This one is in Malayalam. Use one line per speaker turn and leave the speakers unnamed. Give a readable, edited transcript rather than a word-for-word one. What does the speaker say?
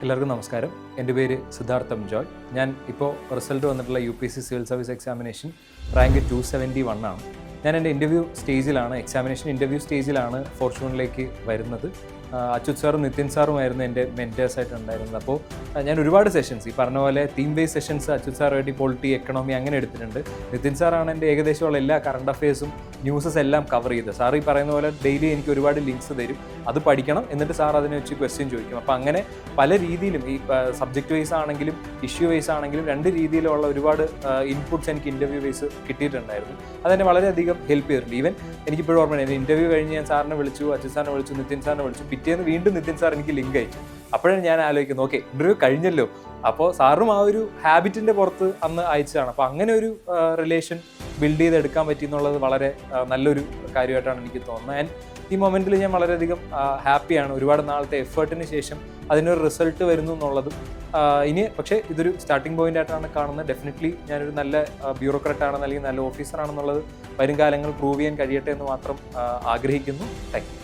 എല്ലാവർക്കും നമസ്കാരം. എൻ്റെ പേര് സിദ്ധാർത്ഥം ജോയ്. ഞാൻ ഇപ്പോൾ റിസൾട്ട് വന്നിട്ടുള്ള UPSC civil service examination rank 271 ആണ്. ഞാൻ എൻ്റെ എക്സാമിനേഷൻ ഇൻ്റർവ്യൂ സ്റ്റേജിലാണ് ഫോർച്യൂണിലേക്ക് വരുന്നത്. അച്യുത് സാറും നിതിൻ സാറുമായിരുന്നു എൻ്റെ മെൻറ്റേഴ്സായിട്ടുണ്ടായിരുന്നത്. അപ്പോൾ ഞാൻ ഒരുപാട് സെഷൻസ് ഈ പറഞ്ഞ പോലെ തീം ബേസ് സെഷൻസ് അച്യുത് സാറുമായിട്ട് പൊളിറ്റി, എക്കണോമി അങ്ങനെ എടുത്തിട്ടുണ്ട്. നിതിൻ സാറാണ് എൻ്റെ ഏകദേശമുള്ള എല്ലാ കറണ്ട് അഫയേഴ്സും ന്യൂസസ് എല്ലാം കവർ ചെയ്ത്. സാർ ഈ പറയുന്ന പോലെ ഡെയിലി എനിക്ക് ഒരുപാട് ലിങ്ക്സ് തരും, അത് പഠിക്കണം, എന്നിട്ട് സാർ അതിനെ വെച്ച് ക്വസ്റ്റ്യൻ ചോദിക്കും. അപ്പോൾ അങ്ങനെ പല രീതിയിലും ഈ സബ്ജക്റ്റ് വൈസ് ആണെങ്കിലും ഇഷ്യൂ വൈസ് ആണെങ്കിലും രണ്ട് രീതിയിലുള്ള ഒരുപാട് ഇൻപുട്സ് എനിക്ക് ഇൻ്റർവ്യൂ വൈസ് കിട്ടിയിട്ടുണ്ടായിരുന്നു. അതെന്നെ വളരെയധികം ഹെൽപ്പ് ചെയ്തിട്ടുണ്ട്. ഈവൻ എനിക്കിപ്പോഴും ഓർമ്മയാണ്, എൻ്റെ ഇൻ്റർവ്യൂ കഴിഞ്ഞ് ഞാൻ സാറിനെ വിളിച്ചു, അച്യുത് സാറിനെ വിളിച്ചു, നിതിൻ സാറിനെ വിളിച്ചു. പിറ്റേന്ന് വീണ്ടും നിതിൻ സാർ എനിക്ക് ലിങ്ക് അയച്ചു. അപ്പോഴാണ് ഞാൻ ആലോചിക്കുന്നത്, ഓക്കെ ഇൻ്റർവ്യൂ കഴിഞ്ഞല്ലോ, അപ്പോൾ സാറും ആ ഒരു ഹാബിറ്റിൻ്റെ പുറത്ത് അന്ന് അയച്ചതാണ്. അപ്പോൾ അങ്ങനെ ഒരു റിലേഷൻ ബിൽഡ് ചെയ്തെടുക്കാൻ പറ്റി എന്നുള്ളത് വളരെ നല്ലൊരു കാര്യമായിട്ടാണ് എനിക്ക് തോന്നുന്നത്. ആൻഡ് ഈ മൊമെൻറ്റിൽ ഞാൻ വളരെയധികം ഹാപ്പിയാണ്. ഒരുപാട് നാളത്തെ എഫേർട്ടിന് ശേഷം അതിനൊരു റിസൾട്ട് വരുന്നു എന്നുള്ളതും. ഇനി പക്ഷേ ഇതൊരു സ്റ്റാർട്ടിംഗ് പോയിന്റ് ആയിട്ടാണ് കാണുന്നത്. ഡെഫിനറ്റ്ലി ഞാനൊരു നല്ല ബ്യൂറോക്രാറ്റ് ആണെന്ന് അല്ലെങ്കിൽ നല്ല ഓഫീസർ ആണെന്നുള്ളത് വരും കാലങ്ങൾ പ്രൂവ് ചെയ്യാൻ കഴിയട്ടെ എന്ന് മാത്രം ആഗ്രഹിക്കുന്നു. Thank you.